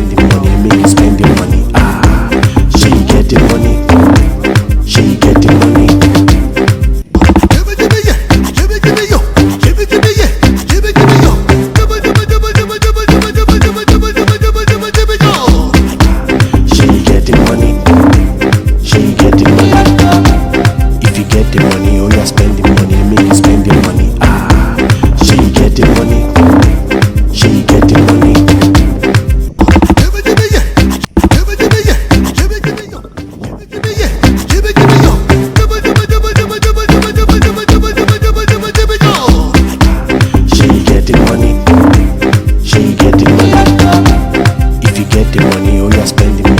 spending money, make you spending money. She getting money, she getting money. She getting money, she getting money. If you get the money, oh you're spending money, make you spending money. She getting money, she getting money. She getting money, she getting money. If you get the money, oh you're spending